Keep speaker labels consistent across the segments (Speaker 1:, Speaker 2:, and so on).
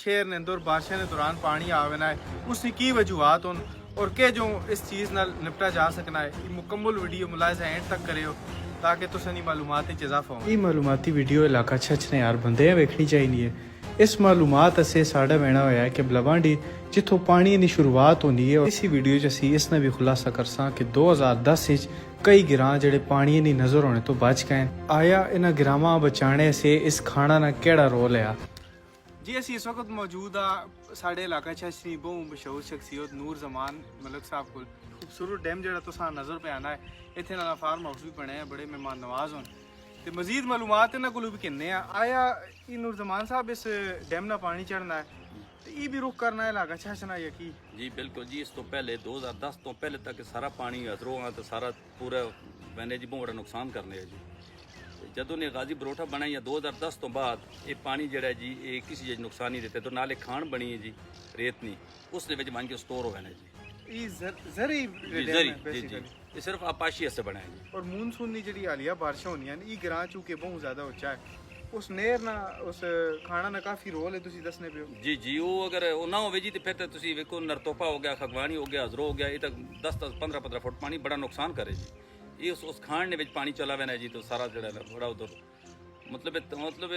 Speaker 1: शहर ने अंदर बारिशों के दौरान पानी आवेना है, उसकी की वजूहत होन और के जो इस चीज़ नाल निपटा जा सकना है। ये मुकम्मल वीडियो मुलाहिजा एंड तक करियो ताकि तुसां मालूमात च इजाफा हो। ये मालूमाती वीडियो इलाका छच ने यार बंदे वेखनी चाहिए। इस मालूमात असे साढ़ा कहना होया है कि बलवांडी जिथों पानी की शुरुआत होती है, इसी वीडियो च असी इसने भी खुलासा करसा कि 2010 कई गिरां जड़े पानी की नज़र होने तो बच गए। आया इन्हां गिरावां बचाने से इस खाना ना केड़ा रोल है। जी असी इस वक्त मौजूद आ साढ़े इलाका छनी बहु मशहूर शख्सियत नूर जमान मलिक साहब को खूबसूरत डैम जरा तुसा नज़र पे आना है। इतने ना फार्म हाउस भी बने हैं, बड़े मेहमान नवाज होन ते मजीद मालूमात इन्हां कोलों भी किन्ने आ। आया ये नूर जमान साहब इस डैम ना पानी चढ़ना है तो ये भी रुख करना है इलाका छना यकी?
Speaker 2: जी बिल्कुल जी। इस तो पहले 2010 तो पहले तक सारा पानी अदरों तो सारा पूरा मैंने जी बहुत बड़ा नुकसान करने है जी। ਜਦੋਂ ਨੇ ਗਾਜ਼ੀ ਬਰੋਟਾ ਬਣਾਇਆ 2010 ਤੋਂ ਬਾਅਦ ਇਹ ਪਾਣੀ ਜਿਹੜਾ ਜੀ ਇਹ ਕਿਸੇ ਚੀਜ਼ ਨੁਕਸਾਨ ਨਹੀਂ ਦਿੱਤੇ। ਤੋਂ ਨਾਲੇ ਖਾਣ ਬਣੀ ਹੈ ਜੀ ਰੇਤ ਨਹੀਂ, ਉਸ ਦੇ ਵਿੱਚ ਬਣ ਕੇ ਸਟੋਰ ਹੋ ਗਏ ਨੇ ਜੀ।
Speaker 1: ਇਹ ਜ਼ਰੀ
Speaker 2: ਜੀ ਇਹ ਸਿਰਫ ਆपाशी से बना है जी।
Speaker 1: और मानसून की जी हालिया बारिशें होनी ये ग्रां चूंकि बहुत ज़्यादा उच्चा है, उस नहर ना उस खाना ना काफ़ी रोल है तुसी दसने पे हो।
Speaker 2: जी जी वो अगर वो ना होवे जी तो फिर तो तुसी वेखो नरतोपा हो गया, खगवानी हो गया, हजरो हो गया, ये तक 10-15 फुट पानी बड़ा नुकसान करे जी। ये उस खान ने पानी चला हुआ है जी तो सारा जड़ा बड़ा उधर मतलब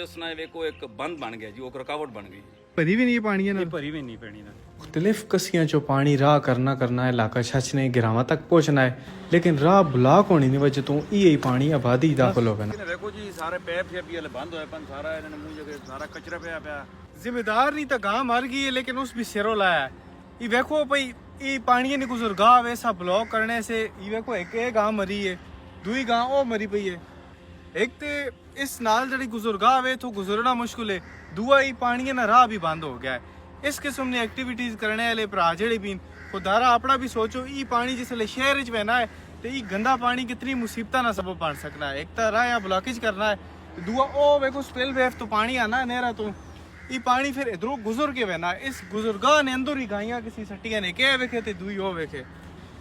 Speaker 2: उसने वेखो एक बंद बन गया जी, वो रुकावट बन गई।
Speaker 1: भरी भी नहीं पानी है ना,
Speaker 3: भरी भी नहीं पैनी ना।
Speaker 1: मुख्तलिफ कसियां चो पानी राह करना है, इलाका छछ ने गिरावां तक पहुंचना है, लेकिन राह ब्लॉक होने की वजह तो ये पानी आबादी दाखिल हो गया।
Speaker 3: देखो जी सारे पैप भी बंद होए पन, सारा इन्होंने मुंह जगह सारा कचरा पे
Speaker 1: जिम्मेदार नहीं तो गांव मर गई है, लेकिन उस भी सिरों लाया है। ये देखो भाई ये पानी नहीं गुजरगाह वैसा ब्लॉक करने से ये देखो एक गांव मरी है, दुई गांव वो मरी पई है। एक तो इस नाल जड़ी गुजरगाह वे तो गुजरना मुश्किल है, दुआ ही पानी ना राह भी बंद हो गया है। इस किस्म की एक्टिविटीज़ करने वाले भरा जेड़े भी खुदारा अपना भी सोचो, ये पानी जिसले शहर च बहना है तो ये गंदा पानी कितनी मुसीबत ना सबब बन सकना है। एक तो राह या ब्लॉकेज करना है, दुआ ओ वेखो स्पिल वेव तो पानी आना है नहरा तो ये पानी फिर इधरों गुजर के बहना है। इस गुजरगाह ने अंदर ही गाइयाँ किसी सट्टिया ने क्या वेखे तो दुई हो वेखे।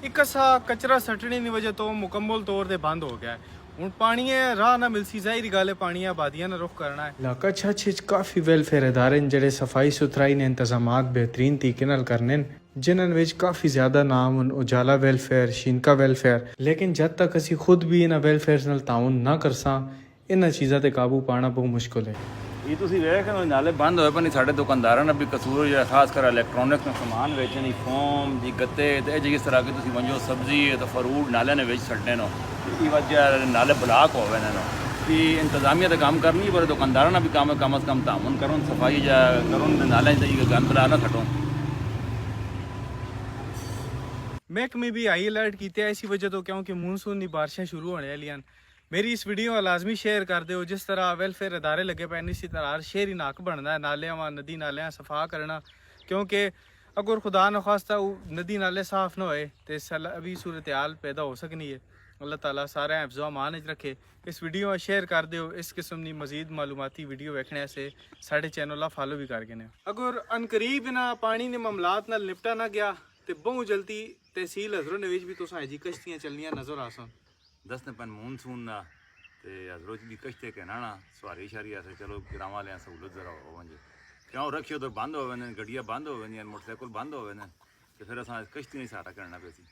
Speaker 1: एक कसा कचरा सटने की वजह तो मुकम्मल तौर पर बंद हो गया है। हूँ पानी राह ना मिलसी, जाहिर गल है पानी आबादियां ना रुख करना है। इलाका छछ काफ़ी वेलफेयर इदारे जेडे सफाई सुथराई ने इंतजाम बेहतरीन तरीके नाल करने जिन्होंने विच काफ़ी ज़्यादा नाम उजाला वेलफेयर, शिनका वेलफेयर, लेकिन जब तक असी खुद भी इन्होंने वेलफेयर नाल ताउन ना करसा इन्होंने चीज़ों पर काबू पाना बहुत मुश्किल है।
Speaker 3: ये तुसी वेख नाले बंद होए पर साढ़े दुकानदारां ने भी कसूर है, खास कर इलेक्ट्रॉनिक्स में सामान बेचने फोम जी गत्ते तो जिस तरह की तुसी वंजो सब्जी तो फ्रूट नाले ने बेच छड़ने नो ये वजह नाले ब्लॉक हो गए ना कि इंतजामिया तो काम करनी पर दुकानदारां ने भी कम अज कम तामुन करो, सफाई जा करो, नाले गंद बला ना खटो।
Speaker 1: महकमे भी हाई अलर्ट किया इसी वजह तो क्योंकि मानसून की बारिशें शुरू होने वाली। मेरी इस वीडियो लाजमी शेयर कर दो। जिस तरह वेलफेयर इदारे लगे पे इसी तरह शहरी नाक बनना है, नालियाँ नदी नालियाँ सफा करना, क्योंकि अगर खुदा न खास्ता नदी नाले साफ ना होए तो अभी सूरत हाल पैदा हो सकनी है। अल्लाह ताला सारे हिफ्ज़ो अमान च रखे। इस वीडियो शेयर कर दो। इस किस्म की मजीद मालूमाती वीडियो वेखने से साढ़े चैनल फॉलो भी कर गए। अगर अनकरीब ना पानी ने मामलात नाल निपटा ना गया तो बहुत जल्दी तहसील हजरों ने भी तो जी कश्तियाँ चलनियाँ नजर आ सन।
Speaker 3: दसने पन मानसून ना ते हजरों भी कश्ते के नाना सवारी शारी से चलो ग्राम वाले सहूलत जरा हो वंजे क्यों रखियो तो बंद हो गड्डियाँ बंद हो मोटरसाइकिल बंद हो तो फिर अस कश्तियाँ ही सहारा करना पे सी।